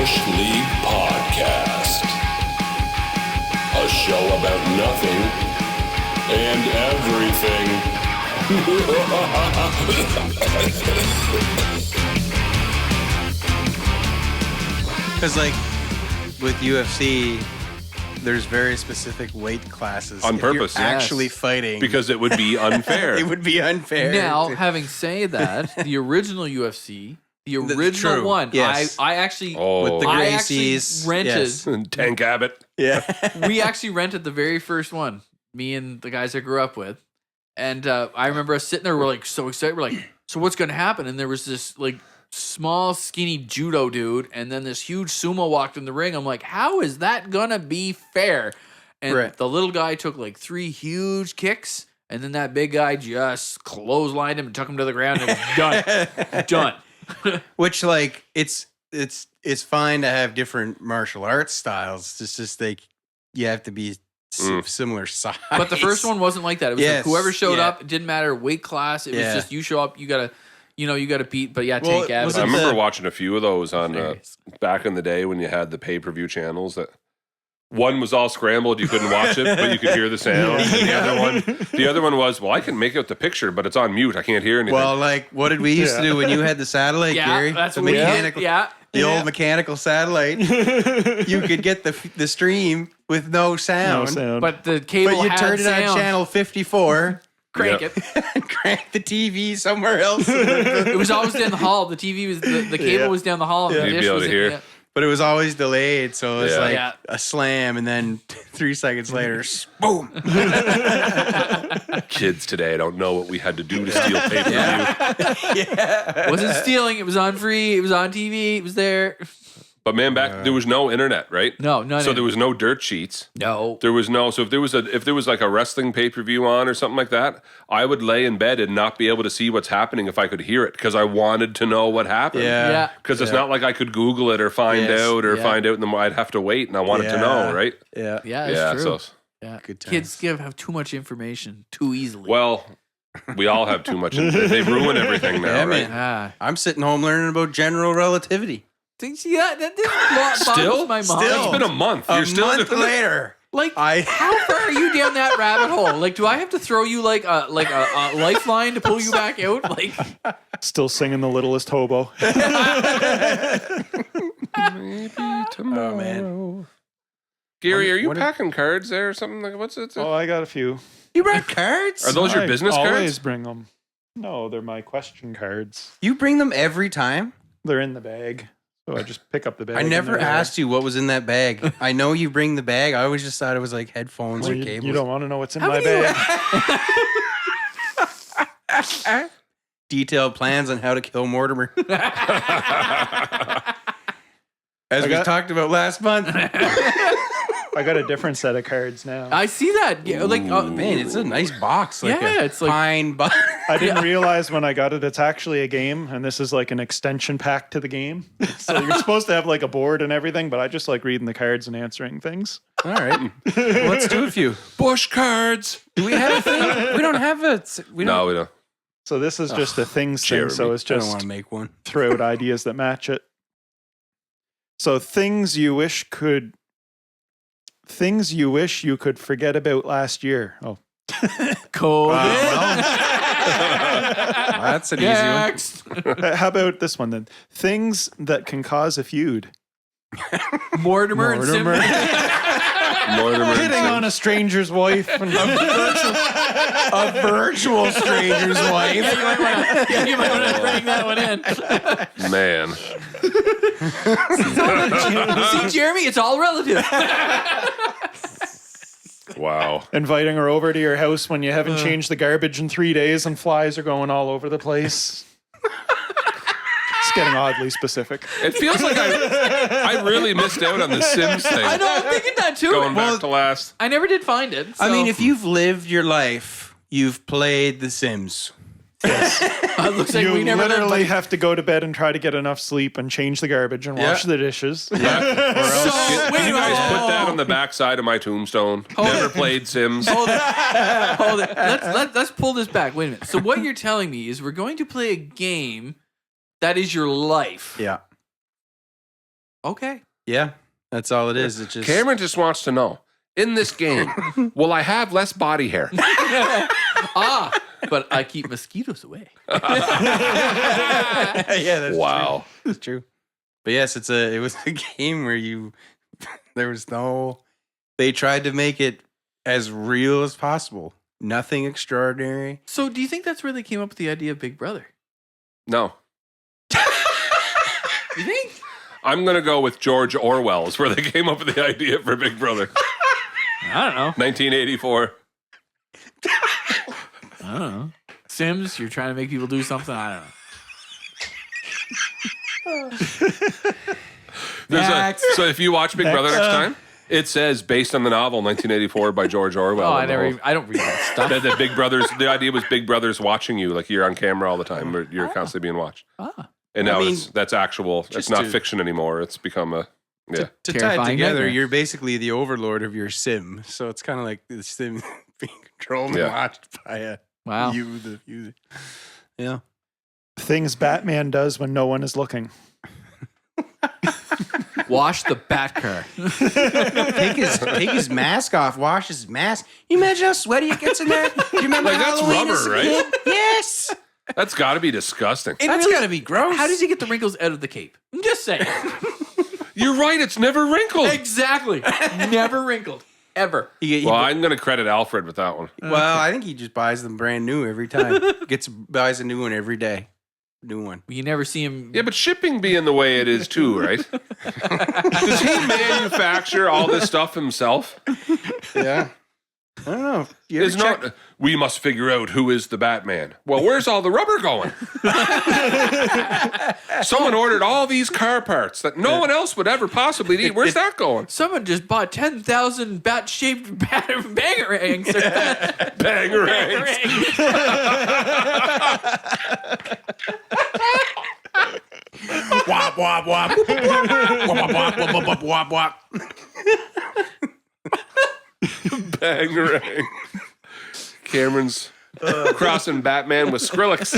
Bush League Podcast. A show about nothing and everything. Because, like, with UFC, there's very specific weight classes. On if purpose, you're actually fighting. Because it would be unfair. It would be unfair. Now, having said that, the original UFC, the original true. one, Yes. I actually, with the I actually Gracies. rented. Yes. Tank Abbott. Yeah. We actually rented the very first one. Me and the guys I grew up with, and I remember us sitting there. We're like so excited. We're like, so what's going to happen? And there was this like small, skinny judo dude, and then this huge sumo walked in the ring. I'm like, how is that gonna be fair? And Right. the little guy took like 3 huge kicks, and then that big guy just clotheslined him and took him to the ground. And it was done. Which, like, it's fine to have different martial arts styles. It's just like you have to be similar size. But the first one wasn't like that. It was Yes, like whoever showed yeah. up, it didn't matter weight class. It was Yeah. just you show up, you gotta beat. But yeah, Well, Tank Abbott. was I it remember the- watching a few of those on Hilarious. back in the day when you had the pay-per-view channels that one was all scrambled, you couldn't watch it, but you could hear the sound. And the other one was, well, I can make out the picture, but it's on mute. I can't hear anything. Well, like, what did we used to do when you had the satellite, Yeah, Gary? that's the what we did. mechanical, Yeah. the old mechanical satellite. You could get the stream with no sound, But the cable but you had turned it sound. on channel 54 Crank Yep. it. and cranked the TV somewhere else. It was always down the hall. The TV was the cable was down the hall. And the You'd dish be able was to in- hear. yeah. But it was always delayed, so it was Yeah. like Yeah. a slam, and then 3 seconds later, boom. Kids today don't know what we had to do to steal pay-per-view. It wasn't stealing. It was on free. It was on TV. It was there. But man, there was no internet, right? No, none. So there was no dirt sheets. no. There was no. So if there was like a wrestling pay-per-view on or something like that, I would lay in bed and not be able to see what's happening if I could hear it because I wanted to know what happened. Yeah. Because it's not like I could Google it or find Yes. out or Yeah. find out, and then I'd have to wait, and I wanted to know, right? Yeah. Yeah, it's true. So Yeah. Good times. Kids have too much information too easily. well, we all have too much. They ruin everything now, Yeah, right? man. I'm sitting home learning about general relativity. Yeah, that boggles Still, my mind. It's been a month. A You're still month doing it? later. Like, I- how far are you down that rabbit hole? Like, do I have to throw you like a lifeline to pull you back out? Like, Still singing The Littlest Hobo. Maybe tomorrow. Oh, man. Gary, are you What- packing cards there or something? Like, what's it? Oh, I got a few. You brought cards? Are those your I business always cards? bring them. No, they're my question cards. You bring them every time? They're in the bag. So I just pick up the bag. I and never they're there. asked you what was in that bag. I know you bring the bag. I always just thought it was like headphones Well, or you, cables. you don't want to know what's in How my many- bag. Detailed plans on how to kill Mortimer. As we talked about last month. I got a different set of cards now. I see that. Yeah, like, Man, it's a nice box. Like Yeah, a it's like- fine box. I didn't realize when I got it, it's actually a game, and this is like an extension pack to the game. So you're supposed to have like a board and everything, but I just like reading the cards and answering things. All right. Well, let's do a few. Bush cards. Do we have a thing? We don't have a... No, we don't. So this is just a things thing, Jeremy. so it's I don't want just to make one. throw out ideas that match it. So things you wish you could forget about last year. Oh, COVID. That's an easy one. Next. how about this one then? Things that can cause a feud. Mortimer and Sim. Mortimer and Hitting Sim. on a stranger's wife. And A virtual stranger's wife. You might want to bring that one in. Man. See, Jeremy, it's all relative. Wow. inviting her over to your house when you haven't changed the garbage in 3 days and flies are going all over the place. It's getting oddly specific. It feels like I really missed out on the Sims thing. I know, I'm thinking that too. Going back to last. I never did find it. I so- mean, if you've lived your life, you've played The Sims. it looks like You we never literally did. have to go to bed and try to get enough sleep and change the garbage and wash the dishes. So, Can wait, you guys hold put that on the backside of my tombstone? Never played Sims. Hold it. Let's pull this back. Wait a minute. So what you're telling me is we're going to play a game that is your life. Yeah. Okay. Yeah, that's all it is. It's just Cameron just wants to know, in this game, will I have less body hair? But I keep mosquitoes away. yeah, that's Wow. true. That's true. But yes, it was a game where they tried to make it as real as possible. Nothing extraordinary. So do you think that's where they came up with the idea of Big Brother? No. You think? I'm going to go with George Orwell's, where they came up with the idea for Big Brother. I don't know. 1984. I don't know. Sims, you're trying to make people do something? I don't know. So if you watch Big Brother next time, it says based on the novel 1984 by George Orwell. I don't read that stuff. That Big Brothers, the idea was Big Brother's watching you, like you're on camera all the time, or you're constantly being watched. And now that's actual. It's not fiction anymore. It's become a To tie it Terrifying together, nightmare. you're basically the overlord of your sim. So it's kind of like the sim being controlled and Yeah. watched by Wow. you, the user. Yeah. Things Batman does when no one is looking. Wash the bat car. Take his mask off, wash his mask. You imagine how sweaty it gets in there? Do you remember Like, that's Halloween as rubber, a right? kid? Yes. That's got to be disgusting. That's gotta be gross. How does he get the wrinkles out of the cape? I'm just saying. You're right. It's never wrinkled. Exactly. Never wrinkled. Ever. Well, I'm going to credit Alfred with that one. Well, I think he just buys them brand new every time. Buys a new one every day. New one. You never see him. Yeah, but shipping being the way it is too, right? Does he manufacture all this stuff himself? Yeah. I don't know. You ever It's not. We must figure out who is the Batman. Well, where's all the rubber going? Someone ordered all these car parts that no one else would ever possibly need. Where's that going? Someone just bought 10,000 bat-shaped bangarangs. Bangarang. Wop, wop, wop. Wop, wop, wop, wop, wop, wop, wop. Bangarang. Cameron's crossing Batman with Skrillex.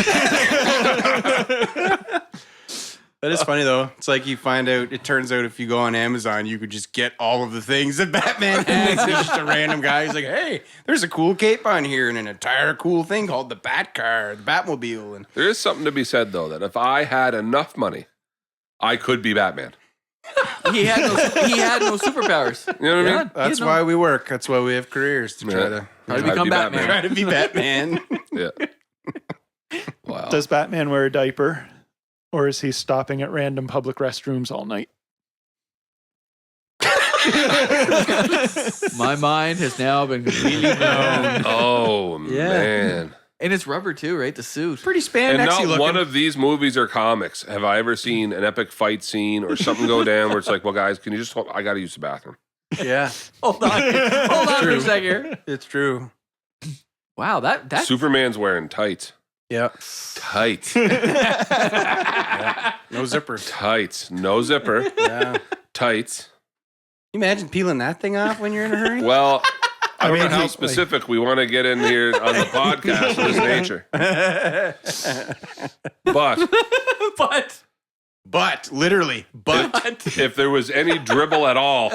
That is funny though. It's like you find out. It turns out if you go on Amazon, you could just get all of the things that Batman has. It's just a random guy. He's like, "Hey, there's a cool cape on here and an entire cool thing called the Bat Car, the Batmobile." And There is something to be said, though, that if I had enough money, I could be Batman. He had no superpowers. You know what I mean? that's why we work. That's why we have careers to try to Try to become be Batman. try to be Batman. Yeah. Wow. Does Batman wear a diaper? Or is he stopping at random public restrooms all night? My mind has now been completely blown. Oh, Yeah. man. And it's rubber too, right? The suit. Pretty And spandexy not looking. one of these movies or comics have I ever seen an epic fight scene or something go down where it's like, well, guys, can you just hold? I got to use the bathroom. Yeah, Hold on. Hold on for a second here. it's true. Wow, that's Superman's wearing tights. Yeah, Tights. no zippers. Tights. No zipper. Yeah. Tights. You imagine peeling that thing off when you're in a hurry? Well, I don't know mean, how like- specific we want to get in here on the podcast of this nature. But But literally, if there was any dribble at all,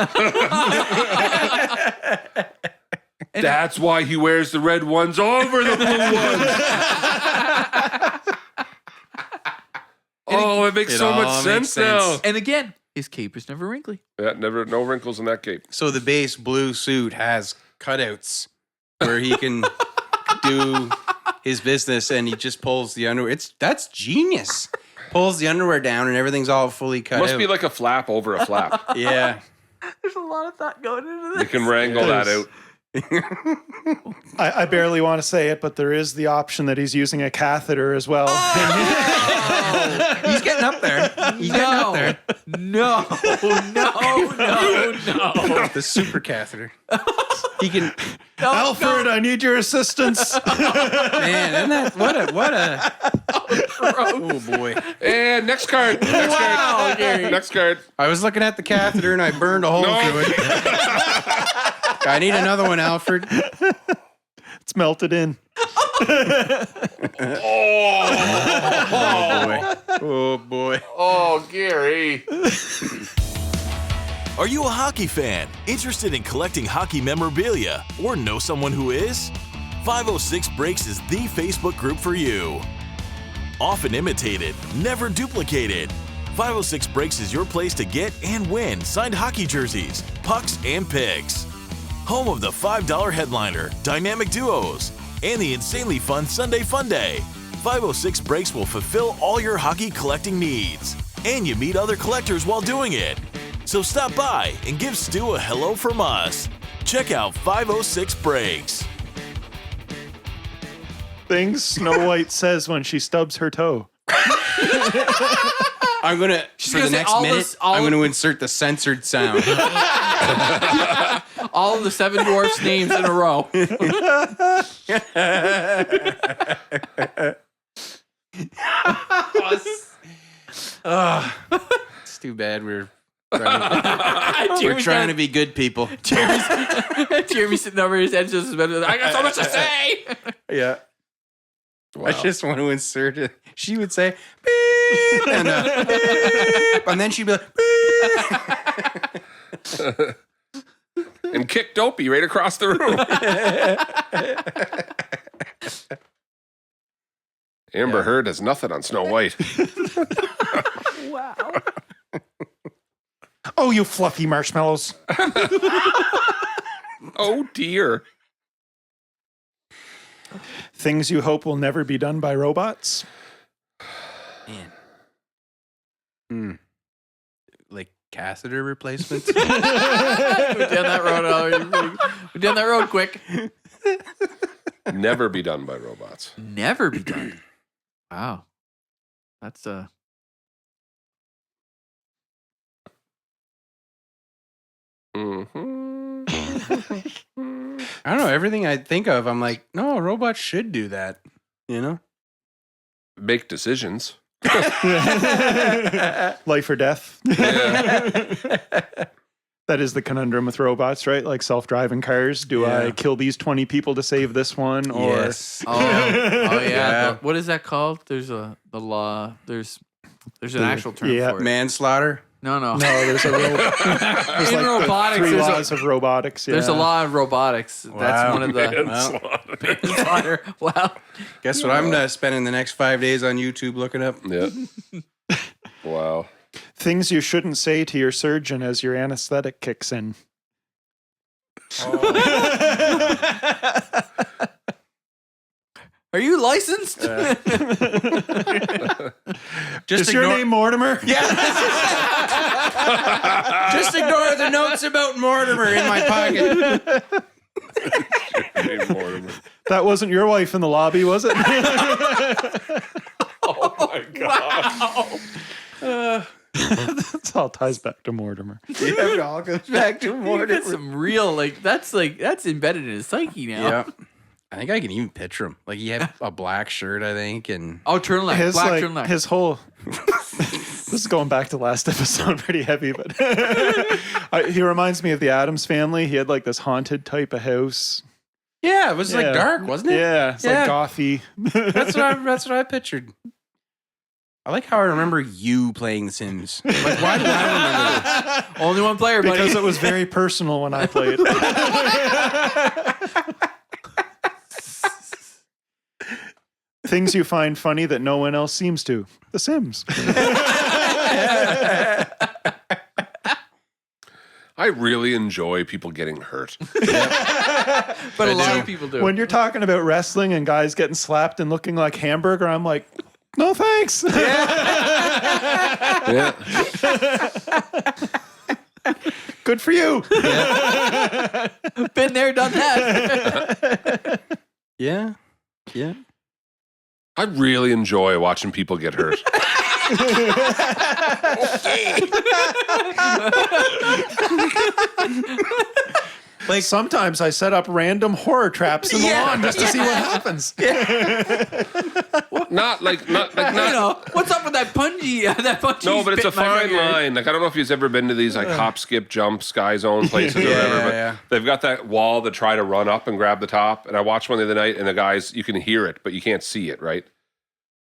that's why he wears the red ones over the blue ones. Oh, it makes It so all much makes sense sense. now. and again, his cape is never wrinkly. Yeah, never, no wrinkles in that cape. So the base blue suit has cutouts where he can do his business, and he just pulls the underwear. That's genius. Pulls the underwear down, and everything's all fully cut Must out. be like a flap over a flap. Yeah. There's a lot of thought going into You can wrangle that out. I barely want to say it, but there is the option that he's using a catheter as well. He's getting up there. He's getting up there. No. The super catheter. He can. Alfred, I need your assistance. Man, isn't that what a oh boy. And next card. Next card. Next card. I was looking at the catheter and I burned a hole through it. I need another one, Alfred. It's melted in. Oh boy. Oh boy. Oh, Gary. Are you a hockey fan, interested in collecting hockey memorabilia, or know someone who is? 506 Breaks is the Facebook group for you. Often imitated, never duplicated. 506 Breaks is your place to get and win signed hockey jerseys, pucks, and picks. Home of the $5 headliner, dynamic duos, and the insanely fun Sunday Fun Day. 506 Breaks will fulfill all your hockey collecting needs. And you meet other collectors while doing it. So stop by and give Stu a hello from us. Check out 506 Breaks. Things Snow White says when she stubs her toe. I'm gonna for gonna the say next all minute. this- all I'm of- gonna insert the censored sound. All of the Seven Dwarfs names in a row. It's too bad we're trying to be good people. Jeremy's sitting over his head just I got so much to say. Yeah. Wow. I just want to insert it. She would say beep and beep, and then she'd be like beep. And kick Dopey right across the room. Amber Heard has nothing on Snow White. Wow. Oh, you fluffy marshmallows. Oh dear. Things you hope will never be done by robots. Man. Like catheter replacements. We're down that road already. We're down that road quick. Never be done by robots. Never be done. Wow. That's Mm-hmm. I don't know. Everything I think of, I'm like, no, robots should do that. You know? Make decisions. Life or death. Yeah. That is the conundrum with robots, right? Like self-driving cars. Do Yeah. I kill these 20 people to save this one? Or Yes. oh yeah. Yeah. What is that called? There's the law. There's an actual term yeah. for it. Manslaughter. No. No, there's a there's In like robotics, the three there's a- laws of robotics. There's a yeah. law in robotics. That's Wow. one of the Manslaughter. manslaughter. Wow. Guess what I'm spending the next 5 days on YouTube looking up? Yeah. Wow. Things you shouldn't say to your surgeon as your anesthetic kicks in. Are you licensed? Just Is your name Mortimer? Yeah. Just ignore the notes about Mortimer in my pocket. Mortimer. That wasn't your wife in the lobby, was it? Oh my god. That's all ties back to Mortimer. Yeah, it all goes back to You got Mortimer. some real that's embedded in his psyche now. Yeah. I think I can even picture him. Like he had a black shirt, I think, and Oh, turtleneck, His black like turtleneck. his whole. This is going back to last episode, pretty heavy, but he reminds me of the Addams Family. He had like this haunted type of house. yeah, it was Yeah. like dark, wasn't it? Yeah, it's Yeah. like gothy. That's what I pictured. I like how I remember you playing The Sims. Like, why do I remember this? Only one player, buddy. Because it was very personal when I played. Things you find funny that no one else seems to. The Sims. I really enjoy people getting hurt. but a lot of people do. When you're talking about wrestling and guys getting slapped and looking like hamburger, I'm like, no thanks. Yeah. Good for you. Been there, done that. Yeah. Yeah. I really enjoy watching people get hurt. Like sometimes I set up random horror traps in the lawn just to see what happens. Not like you know, what's up with that punji? That punji. No, but it's a bit my fine finger. line. Like I don't know if you've ever been to these like hop, skip, jump, sky zone places or whatever, but yeah. they've got that wall that try to run up and grab the top. And I watched one the other night, and the guys, you can hear it, but you can't see it, right?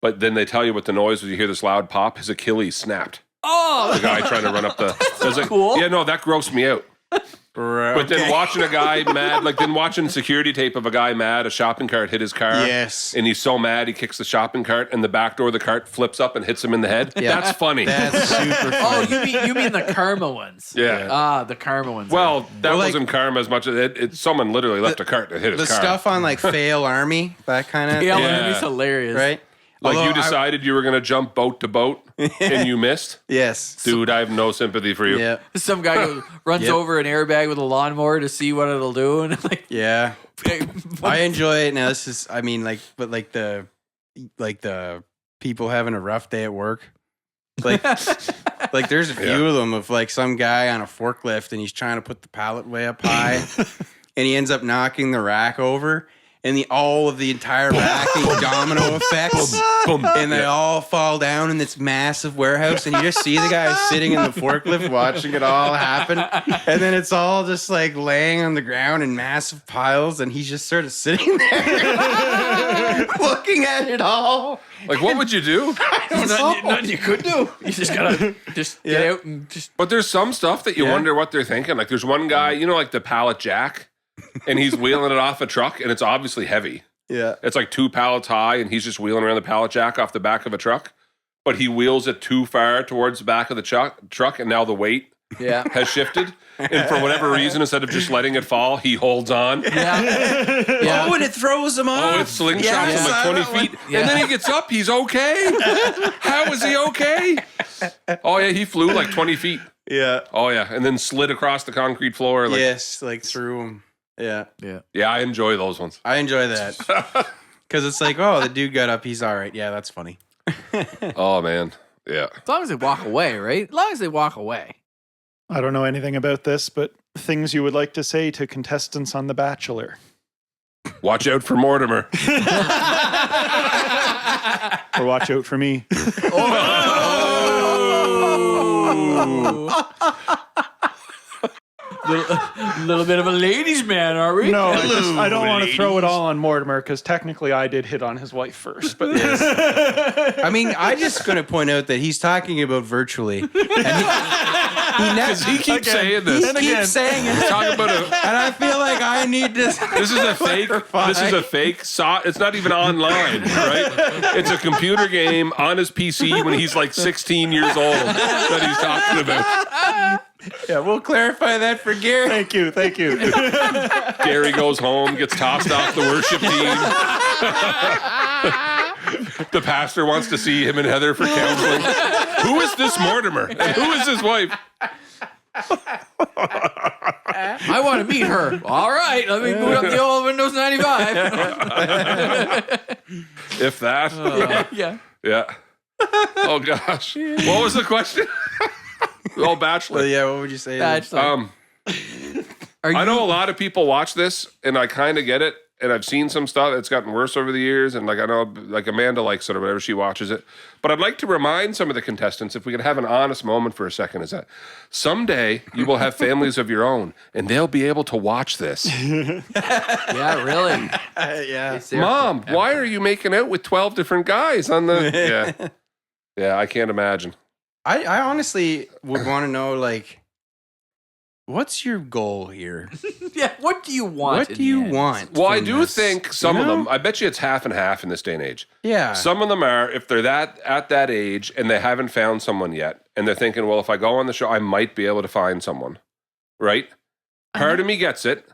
But then they tell you what the noise was. You hear this loud pop. His Achilles snapped. Oh, The guy trying to run up the. I was like, cool. yeah, no, that grossed me out. But then watching a guy mad, like then watching security tape of a guy mad, a shopping cart hit his car. Yes. And he's so mad he kicks the shopping cart and the back door of the cart flips up and hits him in the head. Yeah. That's funny. That's super Oh, funny. you mean the karma ones? Yeah. Ah, the karma ones. Well, that Well, like- wasn't karma as much as it someone literally left a cart and hit his The car. stuff on like Fail Army, that kind of yeah, Yeah. it's hilarious. right? Like Although you decided you were going to jump boat to boat and you missed. Yes. Dude, I have no sympathy for you. Yeah. Some guy runs Yep. over an airbag with a lawnmower to see what it'll do, and I'm like, Yeah. hey, I enjoy it. Now this is, I mean, like, but like the people having a rough day at work. Like there's a few of them of like some guy on a forklift and he's trying to put the pallet way up high and he ends up knocking the rack over and all of the entire rack in domino effects Boom. and they all fall down in this massive warehouse and you just see the guy sitting in the forklift watching it all happen and then it's all just like laying on the ground in massive piles and he's just sort of sitting there looking at it all. Like, what would you do? nothing you could do. You just gotta get out and just. But there's some stuff that you Yeah. wonder what they're thinking. Like, there's one guy, you know, like the pallet jack, and he's wheeling it off a truck, and it's obviously heavy. Yeah. It's like 2 pallets high, and he's just wheeling around the pallet jack off the back of a truck. But he wheels it too far towards the back of the truck, and now the weight Yeah. has shifted. And for whatever reason, instead of just letting it fall, he holds on. Yeah. Oh, and it throws him off. Oh, it slingshots Yes, him like I 20 know. feet. And then he gets up. He's okay. How is he okay? Oh, yeah. He flew like 20 feet. Yeah. Oh, yeah. And then slid across the concrete floor. Like, Yes, like through him. Yeah. yeah, I enjoy those ones. I enjoy that. Because it's like, oh, the dude got up. He's all right. Yeah, that's funny. Oh, man. Yeah. As long as they walk away, right? As long as they walk away. I don't know anything about this, but things you would like to say to contestants on The Bachelor. Watch out for Mortimer. Or watch out for me. Little bit of a ladies' man, are we? No, I don't want to throw it all on Mortimer because technically I did hit on his wife first. But I mean, I'm just going to point out that he's talking about virtually. And He keeps saying this. he keeps saying it. Talking about And I feel like I need to. this is a fake. This is a fake. It's not even online, right? It's a computer game on his PC when he's like 16 years old that he's talking about. Yeah, we'll clarify that for Gary. thank you. Gary goes home, gets tossed off the worship team. The pastor wants to see him and Heather for counseling. Who is this Mortimer? And who is his wife? I want to meet her. All right, let me boot up the old Windows 95. If that. Yeah. Yeah. Oh, gosh. What was the question? Oh, Bachelor. Well, yeah, what would you say? That's like, are you, I know a lot of people watch this, and I kind of get it. And I've seen some stuff that's gotten worse over the years. And like I know, like Amanda likes it or whatever, she watches it. But I'd like to remind some of the contestants, if we could have an honest moment for a second, is that someday you will have families of your own, and they'll be able to watch this. yeah, really. Yeah. It's there Mom, forever. why are you making out with 12 different guys on the? Yeah, yeah, I can't imagine. I honestly would want to know, like, what's your goal here? Yeah, what do you want? What in do the you end? want? Well, I from do this? think some You of know? them. I bet you it's half and half in this day and age. Yeah. Some of them are, if they're at that age and they haven't found someone yet, and they're thinking, well, if I go on the show, I might be able to find someone, right? Part of me gets it.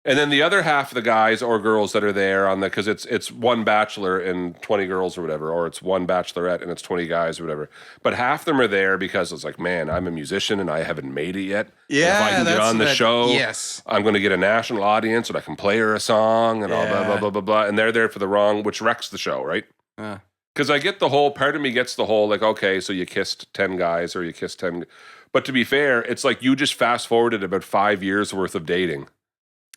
And then the other half of the guys or girls that are there on the, because it's one bachelor and 20 girls or whatever, or it's one bachelorette and it's 20 guys or whatever. But half of them are there because it's like, man, I'm a musician and I haven't made it yet. Yeah, And if I can get that's on the that- show, yes. I'm going to get a national audience and I can play her a song and all blah, blah, Yeah. blah, blah, blah. And they're there for the wrong, which wrecks the show, right? Uh, Because I get the whole, part of me gets the whole, like, okay, so you kissed 10 guys or you kissed 10. But to be fair, it's like you just fast forwarded about 5 years worth of dating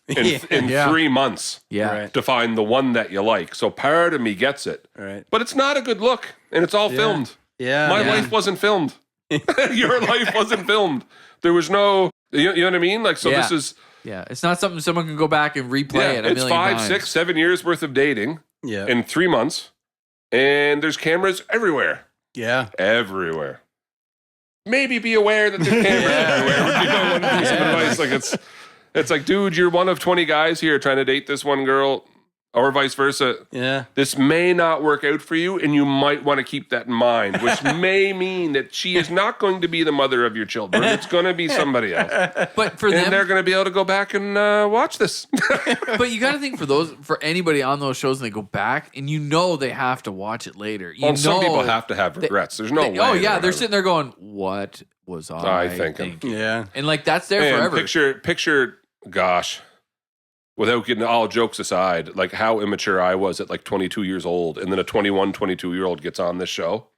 in Yeah. 3 months Yeah. Right. to find the one that you like. So part of me gets it. Right. But it's not a good look. And it's all filmed. Yeah. My yeah. life wasn't filmed. Your life wasn't filmed. There was no, you know what I mean? Like, so Yeah. this is, Yeah, it's not something someone can go back and replay yeah, it a it's million 5, times. 6, 7 years worth of dating Yeah. in 3 months. And there's cameras everywhere. Yeah. Everywhere. maybe be aware that there's cameras everywhere. Would be my one piece of advice. Like it's like, dude, you're one of 20 guys here trying to date this one girl, or vice versa. Yeah. This may not work out for you, and you might want to keep that in mind, which may mean that she is not going to be the mother of your children. It's going to be somebody else. But for And them, they're going to be able to go back and watch this. but you got to think for anybody on those shows, and they go back, and they have to watch it later. Some people have to have regrets. There's no way. Oh yeah, they're sitting there going, "What was I thinking?" Yeah. And like that's there And forever. Picture, gosh, without getting all jokes aside, like how immature I was at like 22 years old, and then a 21, 22-year-old gets on this show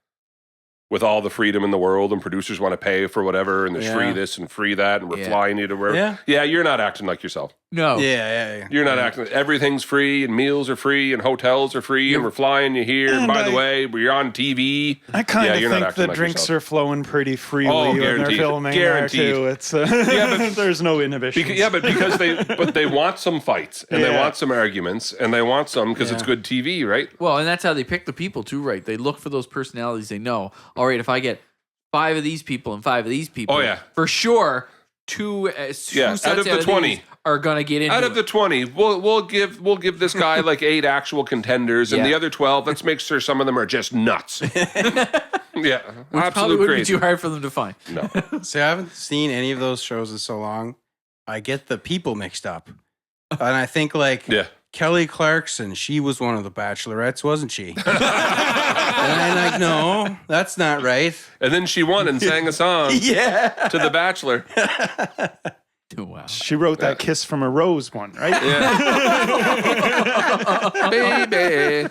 with all the freedom in the world, and producers want to pay for whatever, and there's free this and free that, and we're flying you to wherever. Yeah, you're not acting like yourself. No. Yeah. You're not acting. Everything's free, and meals are free, and hotels are free, and we're flying you here. And by the way, we're on TV. I kind of you're not think acting the like drinks yourself. are flowing pretty freely Oh, when they're guaranteed. filming Guaranteed. there too. It's there's no inhibition. Because they want some fights, and they want some arguments, and they want some because it's good TV, right? Well, and that's how they pick the people too, right? They look for those personalities. They know, all right, if I get 5 of these people and 5 of these people, Oh, yeah. for sure, two sets out of the 20 these are gonna get into Out of the 20, we'll give this guy like 8 actual contenders, and the other 12, let's make sure some of them are just nuts. Yeah, probably absolute wouldn't crazy. be too hard for them to find. No, See, I haven't seen any of those shows in so long. I get the people mixed up. And I think like Kelly Clarkson, she was one of the Bachelorettes, wasn't she? And I'm like, no, that's not right. and then she won and sang a song to The Bachelor. Wow. She wrote that "Kiss from a Rose" one, right? Baby.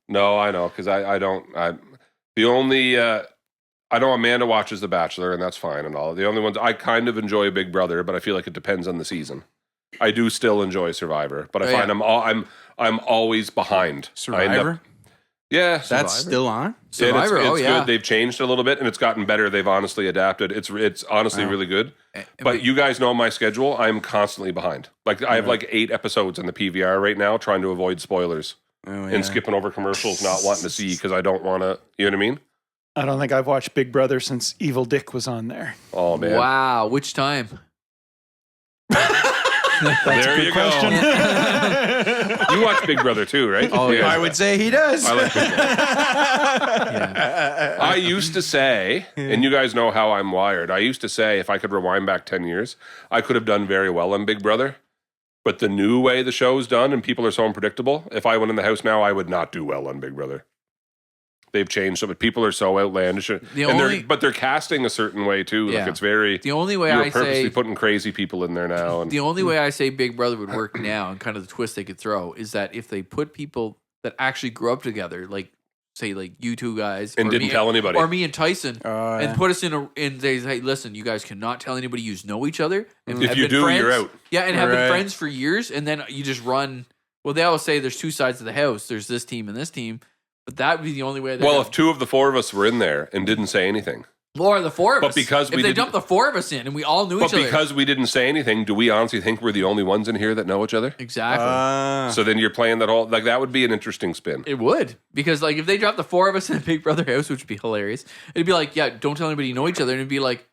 No, I know, because I know Amanda watches The Bachelor, and that's fine and all. The only ones I kind of enjoy Big Brother, but I feel like it depends on the season. I do still enjoy Survivor, but I find I'm always behind. Survivor? Survivor. That's still on? Survivor, It's good. They've changed a little bit, and it's gotten better. They've honestly adapted. It's honestly really good. But you guys know my schedule. I'm constantly behind. Like I have like 8 episodes in the PVR right now, trying to avoid spoilers and skipping over commercials, not wanting to see because I don't want to. You know what I mean? I don't think I've watched Big Brother since Evil Dick was on there. Oh man! Wow, which time? There you go. You watch Big Brother too, right? Oh, yeah. I would say he does. I like Big Brother. I used to say, and you guys know how I'm wired. I used to say if I could rewind back 10 years, I could have done very well on Big Brother. But the new way the show's done and people are so unpredictable, if I went in the house now, I would not do well on Big Brother. They've changed so, but people are so outlandish, but they're casting a certain way too. Yeah. Like it's very. The only way you're I purposely say putting crazy people in there now. And the only way I say Big Brother would work now, and kind of the twist they could throw, is that if they put people that actually grew up together, like say like you two guys, and or didn't me, tell anybody, or me and Tyson, yeah. and put us in they say, hey, listen, you guys cannot tell anybody you know each other. And if have you been do, friends, you're out. Yeah, and have been Right. friends for years, and then you just run. Well, they always say there's 2 sides of the house. There's this team and this team. But that would be the only way. Well, if 2 of the 4 of us were in there and didn't say anything, or the 4 of but us, because if we they didn't- dumped the 4 of us in and we all knew but each other, because we didn't say anything, do we honestly think we're the only ones in here that know each other? exactly. So then you're playing that whole like that would be an interesting spin. It would, because like if they dropped the 4 of us in a Big Brother house, which would be hilarious, it'd be like, yeah, don't tell anybody you know each other, and it'd be like,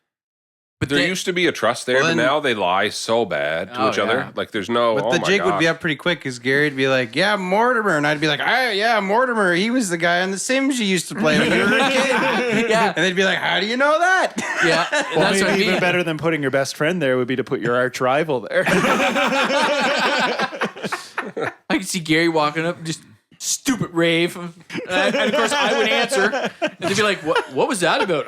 But there used to be a trust there, Well, but then- now they lie so bad to Oh, each other. yeah. Like there's no. But oh the my jig would gosh. be up pretty quick because Gary'd be like, yeah, Mortimer. And I'd be like, yeah, Mortimer. He was the guy on The Sims you used to play when you were a kid. Yeah. And they'd be like, how do you know that? yeah, Well, that's what I maybe mean. even better than putting your best friend there would be to put your arch rival there. I could see Gary walking up, just stupid rave, and of course I would answer, and they'd be like, "What was that about?"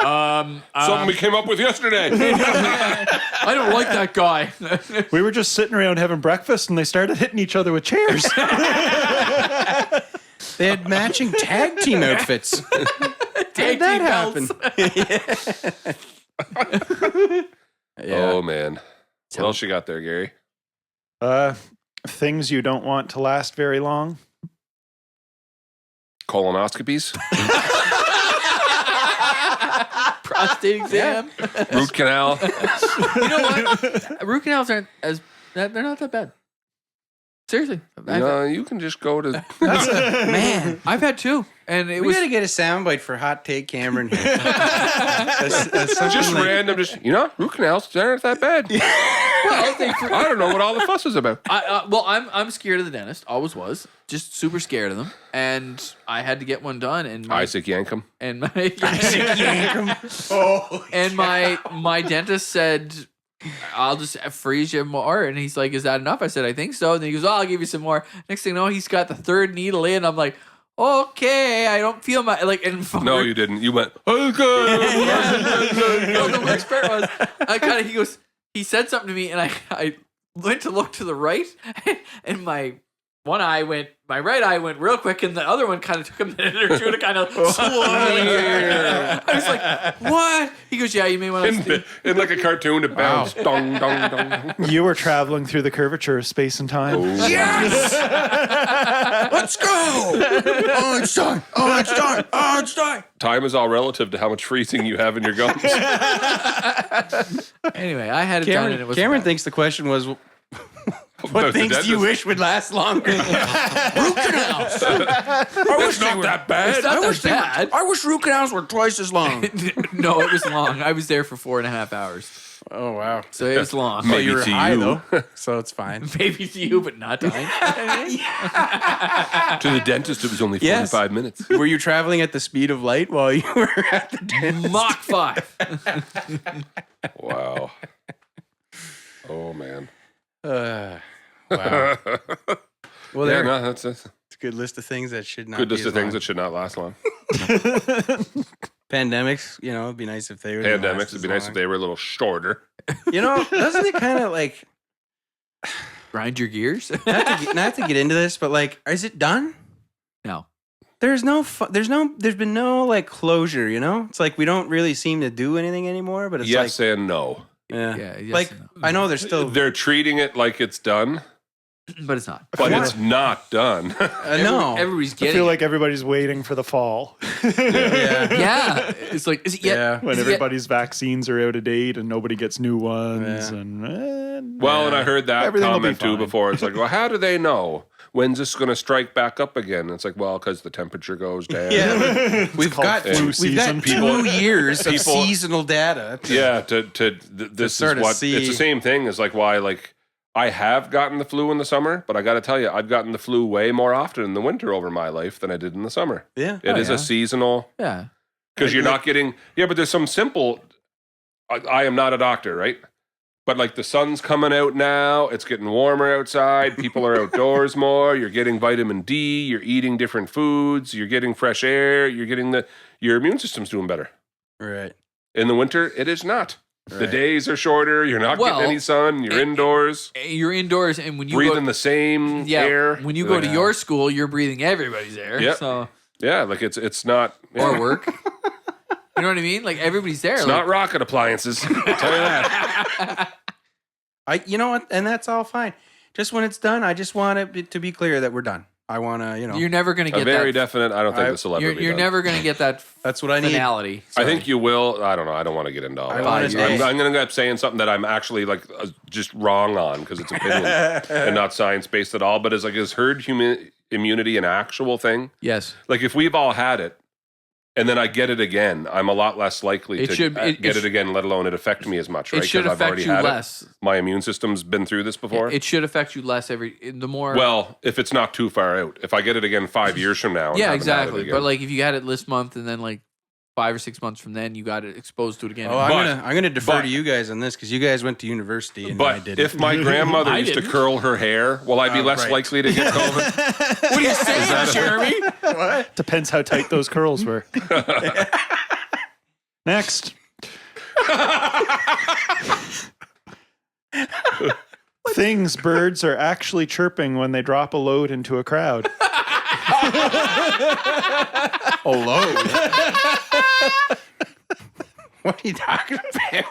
Something we came up with yesterday. I don't like that guy. We were just sitting around having breakfast and they started hitting each other with chairs. They had matching tag team outfits. Tag that team belts. Oh man, what else you got there, Gary? Things you don't want to last very long. Colonoscopies, Prostate exam. root canal. You know what? Root canals aren't as they're not that bad. Seriously. No, you can just go to. Man, I've had 2. And it we was got to get a soundbite for Hot Take Cameron here. Just random, root canals aren't that bad. I don't know what all the fuss is about. I'm scared of the dentist. Always was. Just super scared of them. And I had to get one done. And Isaac Yankum. And my dentist said, I'll just freeze you more. And he's like, is that enough? I said, I think so. And then he goes, I'll give you some more. Next thing you know, he's got the 3rd needle in. I'm like, okay, I don't feel my No, you didn't. You went, okay. No, the worst part was he said something to me and I went to look to the right and my right eye went real quick and the other one kind of took a minute or two to kind of slowly. I was like, what? He goes, yeah, you may want to in like a cartoon to bounce. Dong, dong, dong. You were traveling through the curvature of space and time. Yes! Let's go! Oh, it's done. Oh, it's done. Oh, it's done. Time is all relative to how much freezing you have in your gums. Anyway, I had it done and it was Cameron thinks the question was, what things do you wish would last longer? Root canals. It's not that bad. It's not that bad. I wish root canals were twice as long. No, it was long. I was there for 4.5 hours. Oh, wow. So it was long. Well, you were to high, you. though, so it's fine. Maybe to you, but not to me. To the dentist, it was only 45 minutes. Were you traveling at the speed of light while you were at the dentist? Mach 5. Wow. Oh, man. Wow. Well, Yeah, there. no, that's It's a good list of things that should not good be list as of things long. that should not last long. Pandemics, it'd be nice if they were. Pandemics, it'd be nice if they were a little shorter. Doesn't it kind of like Grind your gears? not to get into this, but is it done? No. There's been no like closure. It's like we don't really seem to do anything anymore. But it's Yes and no. yeah. Yes and no. I know there's still They're treating it like it's done, But it's not. but it's not done. no. Everybody's I getting feel it. like everybody's waiting for the fall Yeah. Yeah. It's like, is it yet? Yeah. when Is it yet- everybody's vaccines are out of date and nobody gets new ones. Yeah. And Well, and I heard that Everything will be comment too fine. before. It's like, well, how do they know? When's this going to strike back up again? And it's like, well, because the temperature goes down. Yeah. We've called got flu we've season. got 2 years of people- seasonal data. Yeah, this sort is of what see- it's the same thing as like why I have gotten the flu in the summer, but I got to tell you, I've gotten the flu way more often in the winter over my life than I did in the summer. Yeah. It is yeah. a seasonal Yeah. because you're not getting but there's some simple. I am not a doctor, right? But the sun's coming out now, it's getting warmer outside. People are outdoors more. You're getting vitamin D. You're eating different foods. You're getting fresh air. You're getting your immune system's doing better. Right. In the winter, it is not. The Right. days are shorter. You're not getting any sun. You're indoors, You're indoors, and when you breathing go, the same air. when you go to your school, you're breathing everybody's air. Yep. So Yeah, it's not. or work. You know what I mean? Like everybody's there. It's not rocket appliances. I'll tell you that. You know what? And that's all fine. Just when it's done, I just want it to be clear that we're done. I want to, You're never going to A get very that. definite. I don't think this will ever be You're done. never going to get that. That's what I need. Finality. I think you will. I don't know. I don't want to get into all I that. wanna I'm say- going to end up saying something that I'm actually just wrong on because it's opinion and not science based at all. But is herd immunity an actual thing? Yes. Like if we've all had it and then I get it again, I'm a lot less likely It to should- it- get it it again, let alone it affect me as much, right? It should 'Cause I've affect already you had less. it. My immune system's been through this before. It should affect you less the more. Well, if it's not too far out. If I get it again 5 years from now. And yeah, haven't had it exactly. again. But if you had it this month and then 5 or 6 months from then, you got it exposed to it again. Oh, But- I'm gonna defer but- to you guys on this because you guys went to university and I But didn't. if my grandmother I used to didn't. curl her hair, will I be less right. likely to get COVID? what are you saying, Jeremy? depends how tight those curls were. Next. Things birds are actually chirping when they drop a load into a crowd. Oh, low. What are you talking about?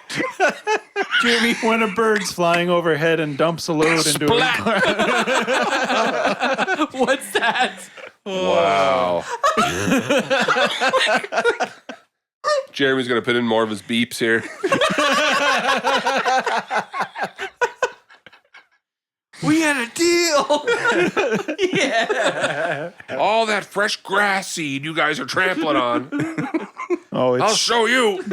Jeremy, when a bird's flying overhead and dumps a load into a crowd. What's that? Wow. Jeremy's going to put in more of his beeps here. We had a deal. Yeah. All that fresh grass seed you guys are trampling on. Oh, I'll show you.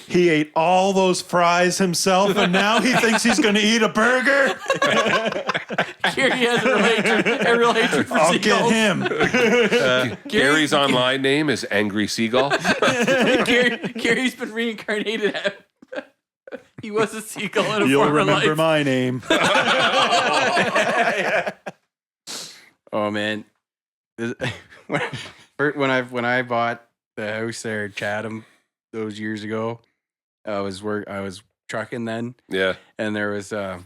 he ate all those fries himself, and now he thinks he's going to eat a burger. Gary has a real hatred for I'll seagulls. get him. Gary's online name is Angry Seagull. Gary's been reincarnated. He was a seagull in a You'll former remember life. my name. Oh man, when I bought the house there in Chatham those years ago, I was trucking then, Yeah. and there was a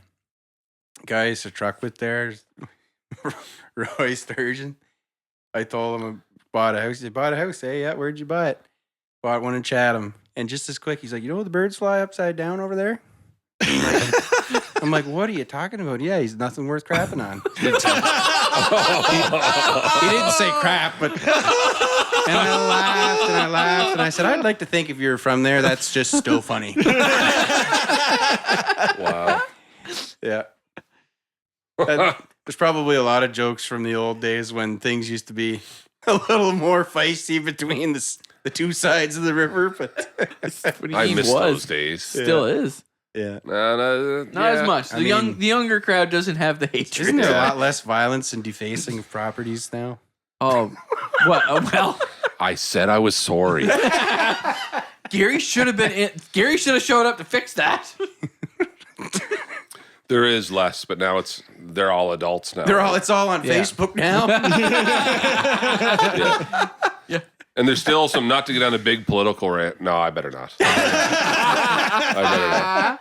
guy I used to truck with there, Roy Sturgeon. I told him I bought a house. He bought a house. Hey, yeah, where'd you buy it? Bought one in Chatham. And just as quick, he's like, you know the birds fly upside down over there? I'm like, what are you talking about? Yeah, he's nothing worth crapping on. He didn't say crap, but and I laughed and I said, I'd like to think if you're from there, that's just still funny. Wow. Yeah. There's probably a lot of jokes from the old days when things used to be a little more feisty between the two sides of the river, but I miss those days. Still is. yeah. Not as much. The younger crowd doesn't have the hatred. Isn't there a lot less violence and defacing of properties now? Oh, what? Oh, well, I said I was sorry. Gary should have been in. Gary should have showed up to fix that. There is less, but now they're all adults now. It's all on Facebook now. Yeah. Yeah. And there's still some, not to get on a big political rant. No, I better not. I better not.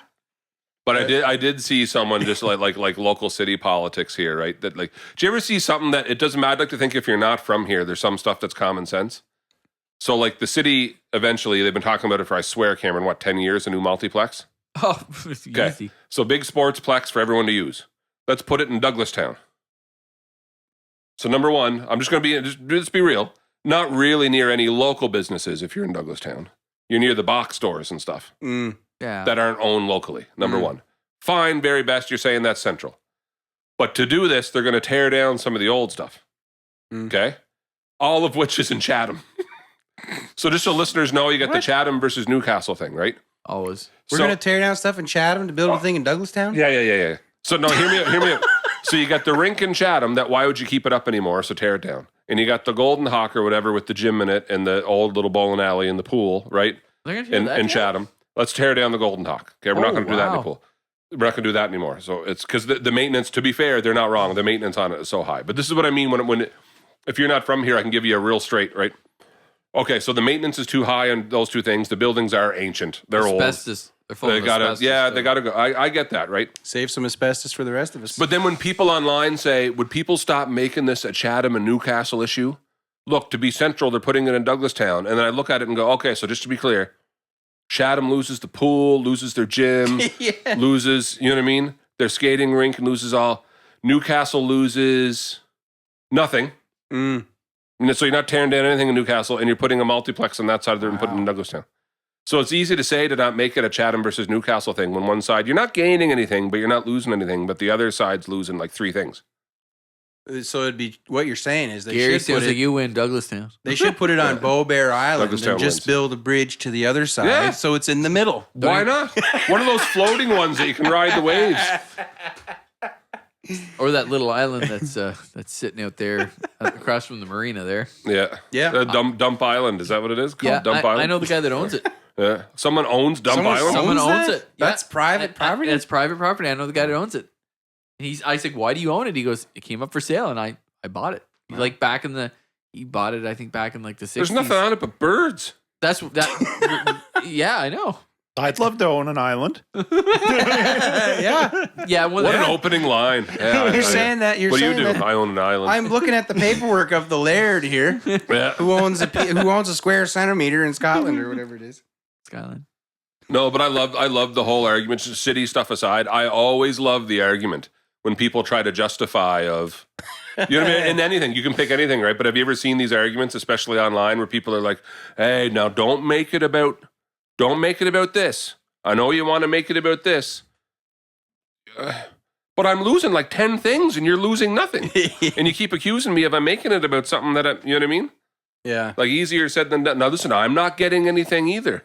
But I did see someone just like local city politics here, right? That like, do you ever see something that it doesn't matter? I'd like to think if you're not from here, there's some stuff that's common sense. So like the city, eventually, they've been talking about it for, I swear, Cameron, 10 years, a new multiplex? Oh, it's Okay. easy. So big sportsplex for everyone to use. Let's put it in Douglastown. So number one, I'm just going to just be real. Not really near any local businesses if you're in Douglastown. You're near the box stores and stuff Yeah. that aren't owned locally, number one. Fine, very best, you're saying that's central. But to do this, they're going to tear down some of the old stuff. Okay? All of which is in Chatham. So just so listeners know, you got the Chatham versus Newcastle thing, right? Always. We're going to tear down stuff in Chatham to build a thing in Douglastown? Yeah. So no, hear me out. So you got the rink in Chatham that why would you keep it up anymore? So tear it down. And you got the Golden Hawk or whatever with the gym in it and the old little bowling alley and the pool, right? They're gonna do that In yet? Chatham. Let's tear down the Golden Hawk. Okay, we're not going to do that in the wow. pool. We're not going to do that anymore. So it's because the maintenance, to be fair, they're not wrong. The maintenance on it is so high. But this is what I mean if you're not from here, I can give you a real straight, right? Okay, so the maintenance is too high on those two things. The buildings are ancient. They're old. Asbestos. They're full They of gotta, asbestos. yeah, they gotta go. I get that, right? Save some asbestos for the rest of us. But then when people online say, would people stop making this a Chatham and Newcastle issue? Look, to be central, they're putting it in Douglastown. And then I look at it and go, okay, so just to be clear, Chatham loses the pool, loses their gym, loses, you know what I mean? Their skating rink loses all. Newcastle loses nothing. And so you're not tearing down anything in Newcastle and you're putting a multiplex on that side of there and putting it in Douglastown. So it's easy to say to not make it a Chatham versus Newcastle thing when one side, you're not gaining anything, but you're not losing anything, but the other side's losing like three things. So it'd be what you're saying is they Gary should sounds put like it. you win Douglastown. They should put it on Bow Bear Island Douglastown and just wins. build a bridge to the other side, Yeah. so it's in the middle. Why not? One of those floating ones that you can ride the waves. Or that little island that's sitting out there across from the marina there. Yeah. Yeah. Dump Island. Is that what it is? Called Yeah, Dump Island? I know the guy that owns it. Yeah. Someone owns Dump Island? Someone owns that? it. That's private property? That's private property. I know the guy that owns it. I said, why do you own it? He goes, it came up for sale and I bought it. Like he bought it, I think back in like the 60s. There's nothing on it but birds. That's that. Yeah, I know. I'd love to own an island. Yeah. Yeah, well, What an opening line. Yeah, You're saying that. You're What do you saying do? that. I own an island. I'm looking at the paperwork of the laird here, Yeah. who owns a square centimeter in Scotland or whatever it is. Skyline. No, but I love the whole argument. City stuff aside, I always love the argument when people try to justify of, you know what I mean? In anything, you can pick anything, right? But have you ever seen these arguments, especially online, where people are like, "Hey, now don't make it about this. I know you want to make it about this. but I'm losing like 10 things and you're losing nothing. And you keep accusing me of I'm making it about something that you know what I mean? Yeah. Like easier said than done. Now listen, I'm not getting anything either.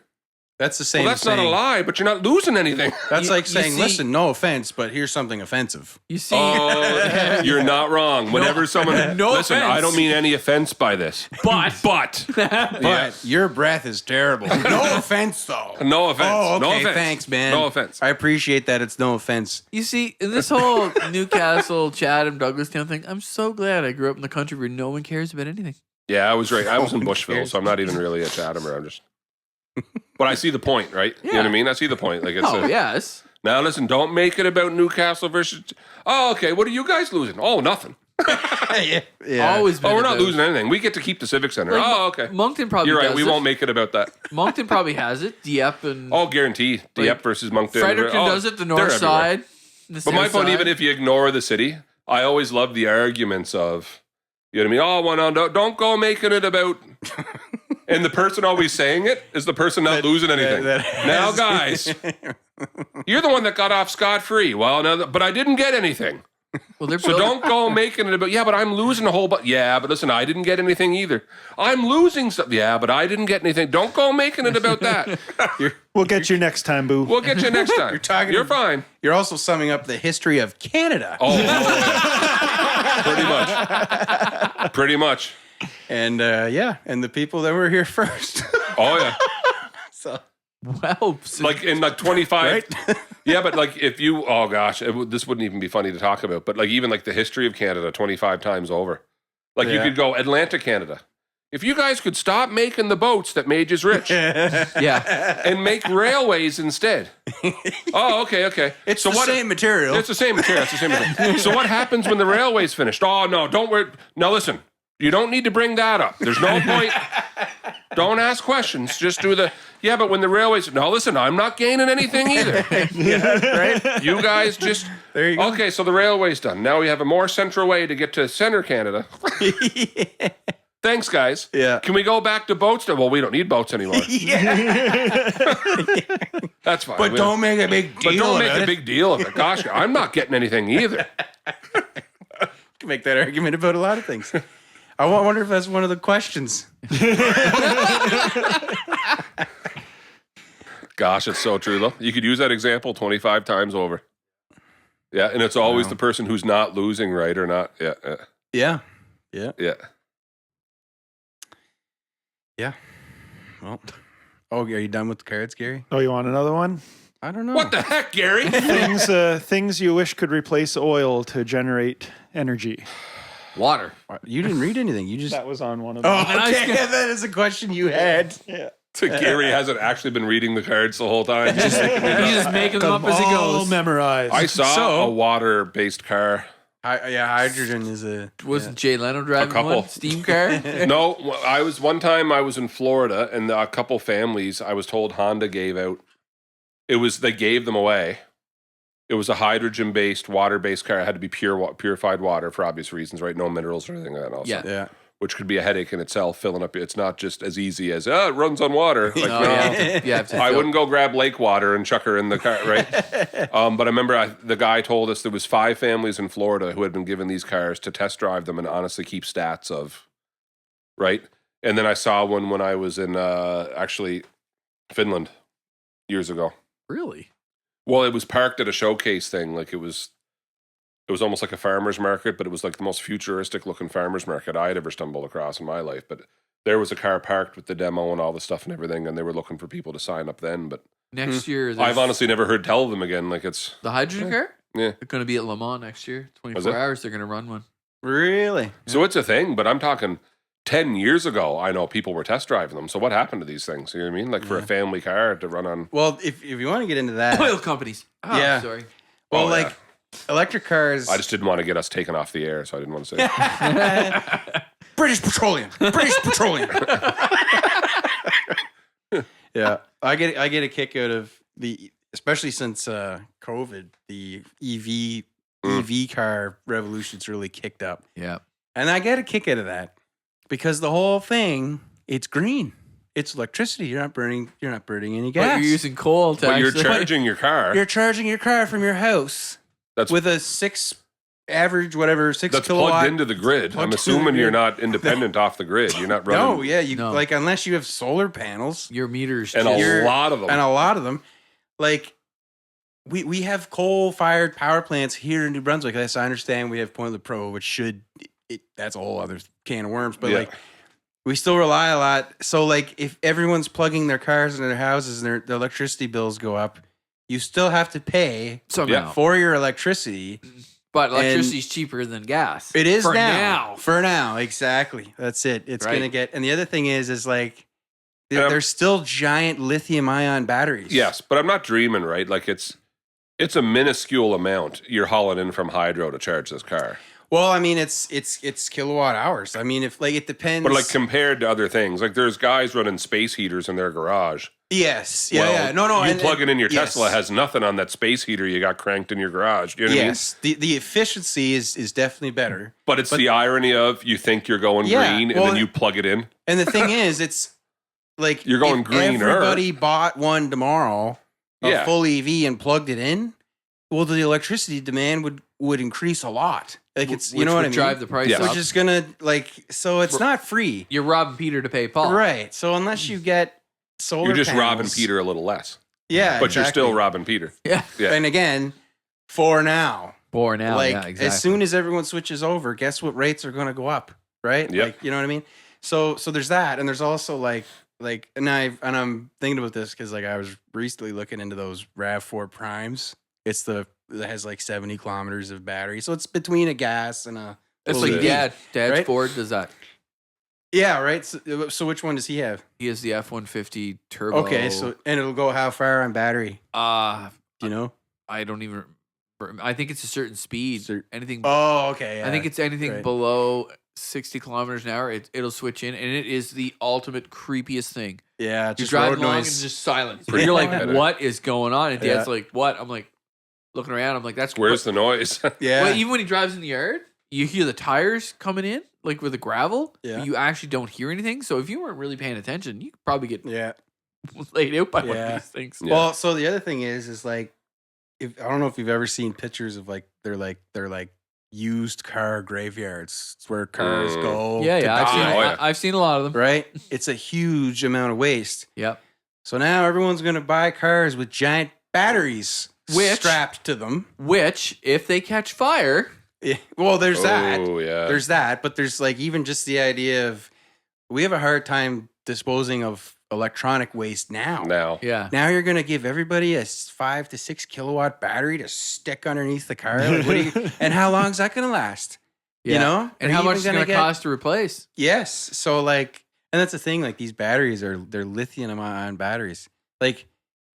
That's the same. Well, that's saying, not a lie, but you're not losing anything. That's like saying, see- listen, no offense, but here's something offensive. You see, Oh, you're not wrong. Whenever someone no listen, offense. I don't mean any offense by this. But But your breath is terrible. No offense, though. no offense. Oh, okay. No offense. Thanks, man. No offense. I appreciate that. It's no offense. you see, in this whole Newcastle, Chatham, Douglastown thing, I'm so glad I grew up in the country where no one cares about anything. Yeah, I was right. I was in one Bushville, cares. so I'm not even really a Chathamer. I'm just. But I see the point, right? You know what I mean? I see the point. Like it's. Oh, yes. Now listen, don't make it about Newcastle versus. Oh, okay. What are you guys losing? Oh, nothing. Yeah. Always been Oh, we're not about- losing anything. We get to keep the Civic Center. Like, Oh, okay. Moncton probably You're right. does We it. won't make it about that. Moncton probably has it. Dieppe and Oh, guarantee. Dieppe versus Moncton. Fredericton Oh, does it, the they're north everywhere. side. The But my south point, side. even if you ignore the city, I always love the arguments of, you know what I mean? Oh, well, no, don't go making it about. And the person always saying it is the person not losing anything. Now, guys, you're the one that got off scot-free. Well, no, but I didn't get anything. Well, they're So building- don't go making it about, yeah, but I'm losing a whole bunch. Yeah, but listen, I didn't get anything either. I'm losing stuff. Yeah, but I didn't get anything. Don't go making it about that. We'll get you next time, Boo. We'll get you next time. You're fine. You're also summing up the history of Canada. Oh, yeah. Pretty much. And and the people that were here first. Oh, yeah. So Wow. So Like in like 25. Yeah, but like if you, oh gosh, this wouldn't even be funny to talk about, but like even like the history of Canada 25 times over. Like you Yeah. could go Atlantic Canada. If you guys could stop making the boats that made you rich yeah. and make railways instead. Oh, okay. it's the same material. It's the same material. It's the same material. So what happens when the railway's finished? Oh, no, don't worry. Now listen, you don't need to bring that up. There's no point. Don't ask questions. Just do the, yeah, but when the railways, no, listen, I'm not gaining anything either. right? You guys just, There you go. okay, so the railway's done. Now we have a more central way to get to center Canada. Thanks, guys. Yeah. Can we go back to boats? Well, we don't need boats anymore. That's fine. But We don't make a big deal But don't make about a it. big deal of it. Gosh, I'm not getting anything either. Can make that argument about a lot of things. I wonder if that's one of the questions. Gosh, it's so true, though. You could use that example 25 times over. Yeah, and it's always the person who's not losing, right, or not. Yeah. Well, are you done with the cards, Gary? Oh, you want another one? I don't know. What the heck, Gary? Things you wish could replace oil to generate energy. Water. You didn't read anything. You just. That was on one of them. Oh, okay. That is a question you had. Yeah. Gary hasn't actually been reading the cards the whole time. He's just making them up as he All goes. memorized. I saw So- a water-based car. Hydrogen is a. Wasn't Jay Leno driving couple. one? Steam car? No, one time I was in Florida, and a couple families I was told Honda gave out. They gave them away. It was a hydrogen-based, water-based car. It had to be purified water for obvious reasons, right? No minerals or anything like that. Also. Yeah. Yeah. Which could be a headache in itself, filling up. It's not just as easy as, it runs on water. Like, No, no. you have to I fill- wouldn't go grab lake water and chuck her in the car, right? But I remember the guy told us there was 5 families in Florida who had been given these cars to test drive them and honestly keep stats of, right? And then I saw one when I was in actually Finland years ago. Really? Well, it was parked at a showcase thing. Like it was almost like a farmer's market, but it was like the most futuristic looking farmer's market I had ever stumbled across in my life. But there was a car parked with the demo and all the stuff and everything, and they were looking for people to sign up then. But Next year, I've honestly never heard tell of them again. Like it's, the hydrogen car? yeah. They're going to be at Le Mans next year. Was 24 it? hours, they're going to run one. Really? So it's a thing, but I'm talking 10 years ago, I know people were test driving them. So what happened to these things? You know what I mean? Like for a family car to run on. Well, if you want to get into that, Oil companies. Oh, Yeah. sorry. well, Oh, yeah. like electric cars. I just didn't want to get us taken off the air, so I didn't want to say it. British Petroleum. British Petroleum. Yeah, I get a kick out of especially since COVID, the EV car revolution's really kicked up, Yeah. and I get a kick out of that because the whole thing, it's green, it's electricity. You're not burning any But gas. you're using coal to But you're actually- charging your car. You're charging your car from your house. That's with a 6 average, whatever, 6 that's kilowatt. plugged into the grid. plugged I'm into the assuming you're grid. not independent off the grid. You're not running. No, yeah, No. like unless you have solar panels Your meters. And just- a lot of them. and a lot of them, like we have coal-fired power plants here in New Brunswick. Yes, I understand we have Point La Pro, which that's a whole other can of worms. But Yeah. like we still rely a lot. So like if everyone's plugging their cars into their houses and their electricity bills go up, you still have to pay somehow. for your electricity. But electricity's cheaper than gas. It is For now. For now, exactly. That's it. It's Right. gonna get. And the other thing is like And I'm- there's still giant lithium-ion batteries. Yes, but I'm not dreaming, right? Like it's a minuscule amount you're hauling in from hydro to charge this car. Well, I mean, it's kilowatt hours. I mean, if like it depends. But like compared to other things, like there's guys running space heaters in their garage. yes, yeah, Well, yeah. No. You and- plug it in your yes. Tesla, has nothing on that space heater you got cranked in your garage. Do you know what I mean? Yes, the efficiency is definitely better. But it's the irony of you think you're going Yeah, green and well, then you plug it in. And the thing is, it's like You're going if greener. Everybody bought one tomorrow, a Yeah. full EV, and plugged it in. Well, the electricity demand would increase a lot. Like it's Which you know what would I mean. drive the price Yeah. up. Which is gonna so it's not free, You're robbing Peter to pay Paul. right? So unless you get solar, You're just robbing panels- Peter a little less. Yeah, But you're exactly. still robbing Peter. Yeah. Yeah. And again, for now, For now. like yeah, exactly. as soon as everyone switches over, guess what rates are going to go up, right? Yep. Like you know what I mean. So there's that, and there's also like and I'm thinking about this because like I was recently looking into those RAV4 Primes. It's that has like 70 kilometers of battery, so it's between a gas and a. It's full like EV. Dad's right? Ford does that. Yeah, right. So which one does he have? He has the F-150 turbo. Okay, so and it'll go how far on battery? Do you know? I don't even. I think it's a certain speed. Anything. Oh, okay. I think it's anything right. below 60 kilometers an hour. It'll switch in, and it is the ultimate creepiest thing. Yeah, You just drive road along and noise. just silence. Pretty You're like, quiet. what is going on? And Dad's Yeah. like, what? I'm like, looking around. I'm like, that's Where's the noise? Yeah. Well, even when he drives in the yard, you hear the tires coming in, like with the gravel. Yeah. But you actually don't hear anything. So if you weren't really paying attention, you could probably get yeah. laid out by one Yeah. of these things. Yeah. Well, so the other thing is like, if I don't know if you've ever seen pictures of like they're like used car graveyards. It's where cars Mm. go. Yeah, to yeah. I've die, seen, Oh, yeah. I've seen a lot of them. right. It's a huge amount of waste. Yep. So now everyone's gonna buy cars with giant batteries Which- strapped to them. Which, if they catch fire, Yeah. Well, there's that. Oh, yeah. There's that, but there's like even just the idea of we have a hard time disposing of electronic waste now. now. yeah. Now you're gonna give everybody a 5 to 6 kilowatt battery to stick underneath the car. Like, what do you, and how long is that gonna last? Yeah. You know, And Are how you much even is it going to get- cost to replace? Yes. So like, and that's the thing. Like these batteries they're lithium-ion batteries. Like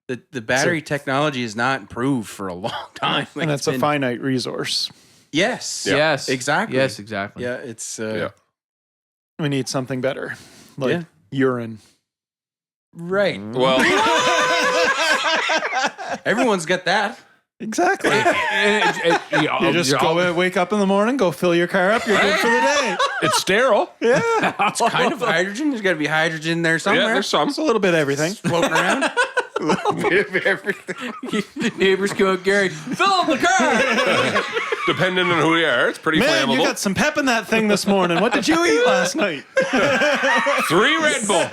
the battery technology is not improved for a long time. Like and it's that's a been- finite resource. Yes. Yeah. Yes. Exactly. Yes, exactly. Yeah. It's Yeah. We need something better, like Yeah. urine. right. Well, Everyone's got that. Exactly. You You just go wake up in the morning, go fill your car up. You're good for the day. it's sterile. Yeah, It's kind of hydrogen. There's got to be hydrogen there Yeah, somewhere. there's some. it's a little bit of everything. floating around. A little bit of everything. Neighbors come up, Gary, fill up the car. Depending on who you are, it's pretty Man, flammable. you got some pep in that thing this morning. What did you eat last night? 3 Red Bull.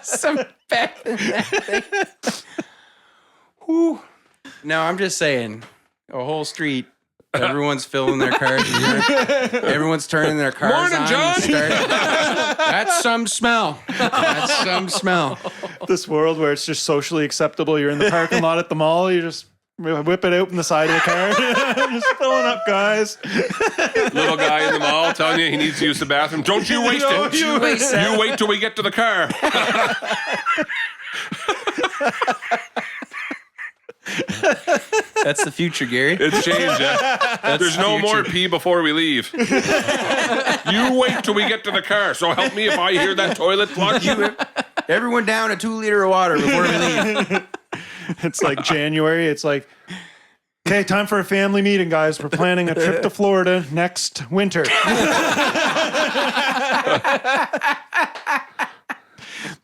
Some fat in that thing. Whew. No, I'm just saying, a whole street. Everyone's filling their cars. Everyone's turning their cars Morning, on. John. That's some smell. That's some smell. This world where it's just socially acceptable. You're in the parking lot at the mall. You just whip it out from the side of the car. Just filling up, guys. Little guy in the mall telling you he needs to use the bathroom. Don't you waste Don't it. you waste You wait till we get to the car. That's the future, Gary. It's changed. Yeah. There's no more pee before we leave. You wait till we get to the car. So help me if I hear that toilet flush. Everyone down a 2 liter of water before we leave. It's like January. It's like, okay, time for a family meeting, guys. We're planning a trip to Florida next winter.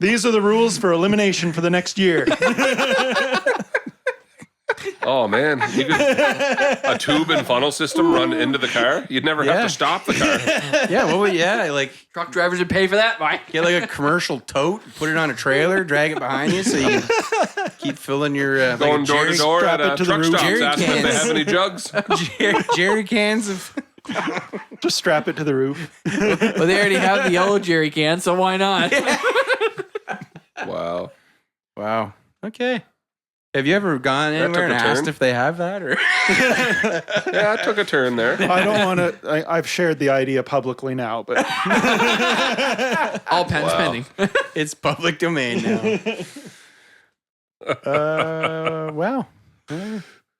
These are the rules for elimination for the next year. Oh man, you could a tube and funnel system run into the car. You'd never have to stop the car. Yeah, what would like Truck drivers would pay for that, Mike. get like a commercial tote, put it on a trailer, drag it behind you, so you can keep filling your Going door to door strap at it to the truck roof. stops, Jerry asking if they cans. have any jugs. jerry cans of. Just strap it to the roof. Well, they already have the yellow jerry can, so why not? Wow. Wow. Okay. Have you ever gone That anywhere and took a asked turn. if they have that, or? Yeah, I took a turn there. I don't want to. I've shared the idea publicly now, but All pens pending. It's public domain now. Wow.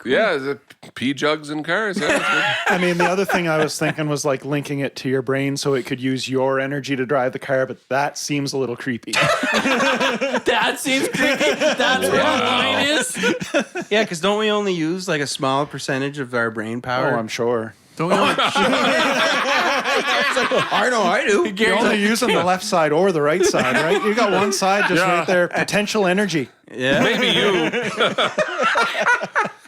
Yeah, the pee jugs in cars. Yeah, that's I mean, the other thing I was thinking was like linking it to your brain so it could use your energy to drive the car, but that seems a little creepy. That seems creepy. That's what the line is. Yeah, because don't we only use like a small percentage of our brain Oh, power? I'm sure. Don't we only, I know I do. You're only using the left side or the right side, right? You got one side just right there, potential energy. Yeah. maybe you.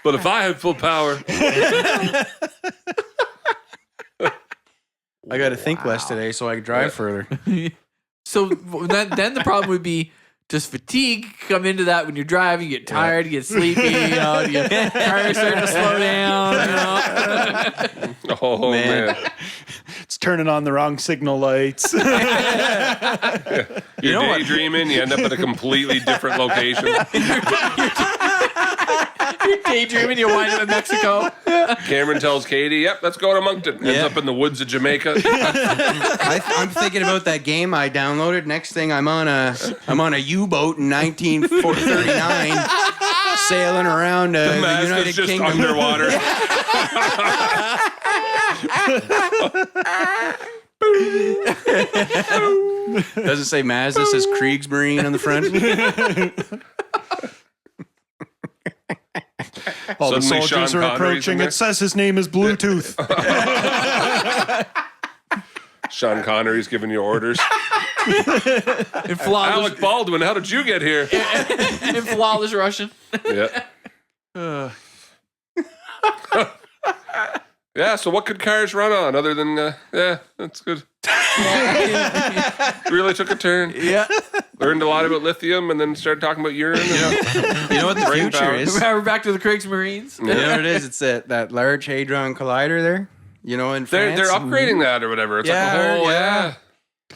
But if I had full power, I got to think less today so I can drive further. so then the problem would be just fatigue come into that when you're driving. You get tired, you get sleepy, your car starting to slow down. oh man. It's turning on the wrong signal lights. You're know what? daydreaming, you end up at a completely different location. You're daydreaming, you wind up in Mexico. Cameron tells Katie, yep, let's go to Moncton. Ends Yeah. up in the woods of Jamaica. I'm thinking about that game I downloaded. Next thing, I'm on a U-boat in 1939, sailing around the Mask United is just Kingdom. underwater. Doesn't say Mazda, it says Kriegsmarine on the front. All the Suddenly soldiers Sean are Connery's in approaching. there. It says his name is Bluetooth. Sean Connery's giving you orders. In flawless, Alec Baldwin, how did you get here? in flawless Russian. Yeah. Yeah, so what could cars run on other than, yeah, that's good. Really took a turn. Yeah. Learned a lot about lithium and then started talking about urine. You know what the Brain future power. is? We're back to the Kriegsmarines. You know what it is? It's that Large Hadron Collider there. You know, in They're France. upgrading that or whatever. It's Yeah, like a whole, yeah.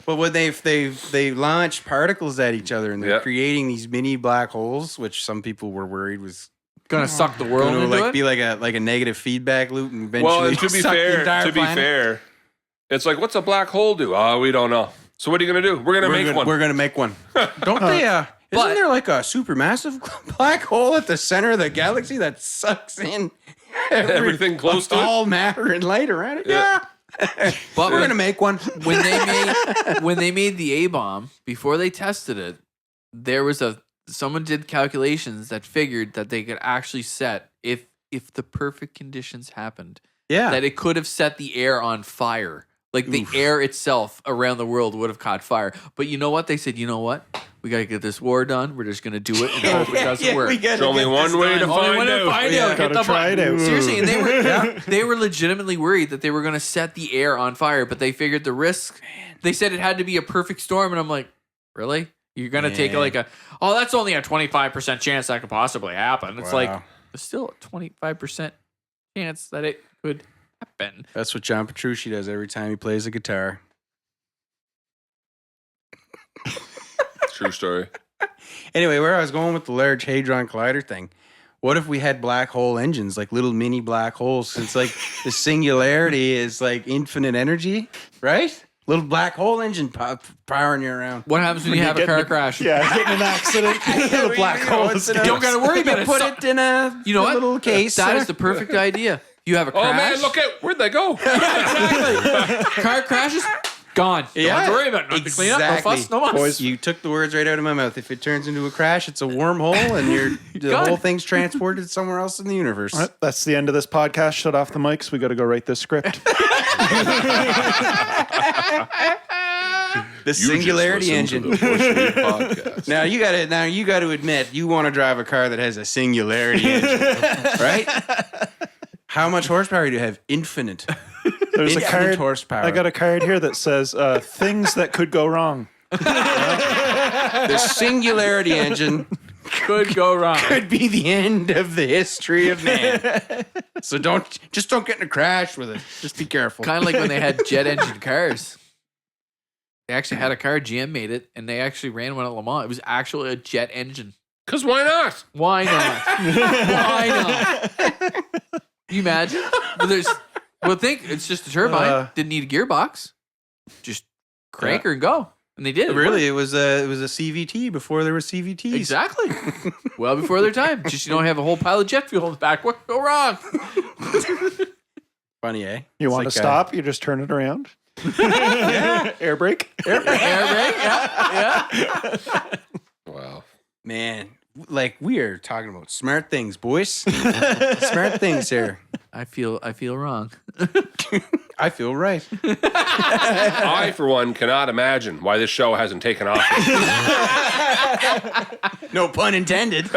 But when they launched particles at each other and they're Yeah. creating these mini black holes, which some people were worried was Gonna suck the world going to into it. be like a negative feedback loop and eventually Well, and to be suck the fair, entire planet. it's like, what's a black hole do? Oh, we don't know. So what are you going to do? We're going to make one. We're gonna make one. Don't they? Isn't there like a supermassive black hole at the center of the galaxy that sucks in Everything close to it? all matter and light around it? Yeah. But We're gonna make one. when they made the A-bomb, before they tested it, there was someone did calculations that figured that they could actually set if the perfect conditions happened, Yeah. that it could have set the air on fire. Like the air itself around the world would have caught fire. But you know what? They said, you know what? We got to get this war done. We're just going to do it and hope it doesn't work. There's only one way to find out. Get Gotta the try it out. Seriously, and they were legitimately worried that they were going to set the air on fire, but they figured the risk. They said it had to be a perfect storm, and I'm like, really? You're going to take that's only a 25% chance that could possibly happen. It's like, there's still a 25% chance that it could happen. That's what John Petrucci does every time he plays a guitar. True story. Anyway, where I was going with the Large Hadron Collider thing. What if we had black hole engines, like little mini black holes? Since like the singularity is like infinite energy, right? Little black hole engine powering you around. What happens when you have a car crash? Yeah, getting an accident. The black hole. It's is- in a- You don't got to worry about it. Put it in a You know what? little case. That is the perfect idea. You have a crash. Oh, man, look at where'd they go? Exactly. Car crashes, gone. Don't have to worry about it. Nothing to clean up. No fuss, no muss. Boys, you took the words right out of my mouth. If it turns into a crash, it's a wormhole, and the Gone. whole thing's transported somewhere else in the universe. All right, that's the end of this podcast. Shut off the mics. We got to go write this script. The singularity engine. To the Bush League podcast. Now you got to admit you want to drive a car that has a singularity engine, right? How much horsepower do you have? Infinite. There's a card. Horsepower. I got a card here that says things that could go wrong. The singularity engine Could go wrong. could be the end of the history of man. So don't get in a crash with it. Just be careful. Kind of like when they had jet engine cars. They actually had a car, GM made it, and they actually ran one at Le Mans. It was actually a jet engine. Because why not? Why not? Why not? Can you imagine? Think it's just a turbine. Didn't need a gearbox. Just crank her and go. And they did. Really, it was a CVT before there were CVTs. Exactly. Well before their time. Just you don't have a whole pile of jet fuel in the back. What could go wrong? Funny, eh? You want to stop? You just turn it around. Air brake. Air brake. Yeah. Wow. Man, like we are talking about smart things, boys. Smart things here. I feel wrong. I feel right. I, for one, cannot imagine why this show hasn't taken off. No pun intended.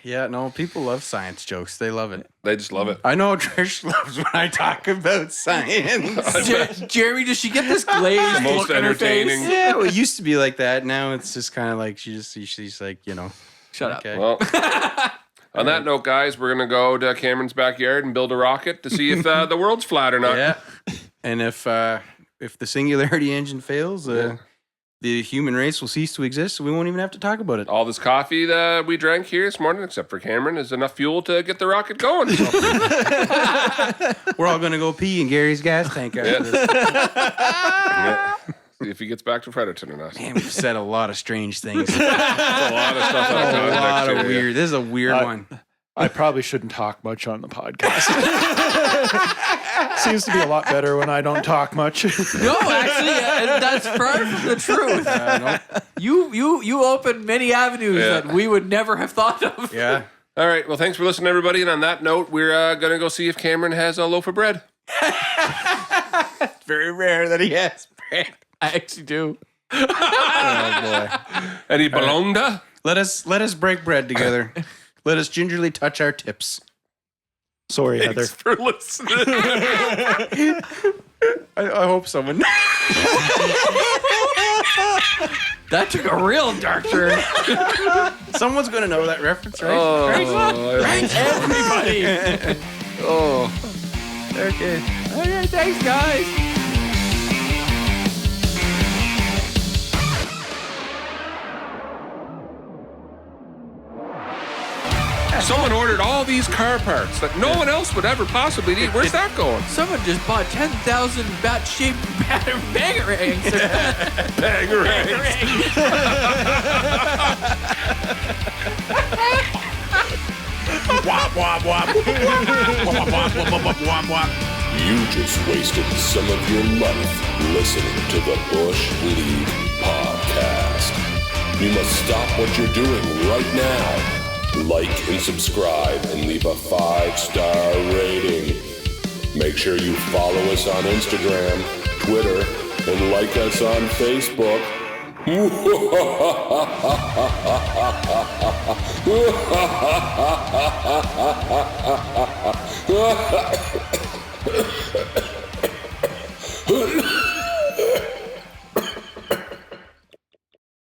Yeah, no, people love science jokes. They love it. They just love it. I know Trish loves when I talk about science. Jeremy, does she get this glazed Most look in her face? entertaining. Yeah, well, it used to be like that. Now it's just kind of like she's like, Shut okay. Well, on that note, guys, we're going to go to Cameron's backyard and build a rocket to see if the world's flat or not. Yeah. And if the singularity engine fails, the human race will cease to exist, so we won't even have to talk about it. All this coffee that we drank here this morning, except for Cameron, is enough fuel to get the rocket going. So. We're all going to go pee in Gary's gas tank after this. Yeah. See if he gets back to Fredericton or not. Man, we've said a lot of strange things. A lot of stuff out of A context lot of here, yeah. weird. This is a weird one. I probably shouldn't talk much on the podcast. Seems to be a lot better when I don't talk much. No, actually, that's far from the truth. You opened many avenues that we would never have thought of. Yeah. All right. Well, thanks for listening, everybody. And on that note, we're going to go see if Cameron has a loaf of bread. It's very rare that he has bread. I actually do. Oh, boy. Any bologna? Let us break bread together. Let us gingerly touch our tips. Sorry, Heather. Thanks for listening. I hope someone. That took a real dark turn. Someone's going to know that reference, right? Oh, Right, everybody. oh. Okay. Okay, thanks, guys. Someone ordered all these car parts that no one else would ever possibly need. Where's that going? Someone just bought 10,000 bat-shaped bangarangs. Womp, womp, womp. Womp, womp, womp, womp, womp, womp. You just wasted some of your life listening to the Bush League podcast. You must stop what you're doing right now. Like and subscribe and leave a 5-star rating. Make sure you follow us on Instagram, Twitter, and like us on Facebook.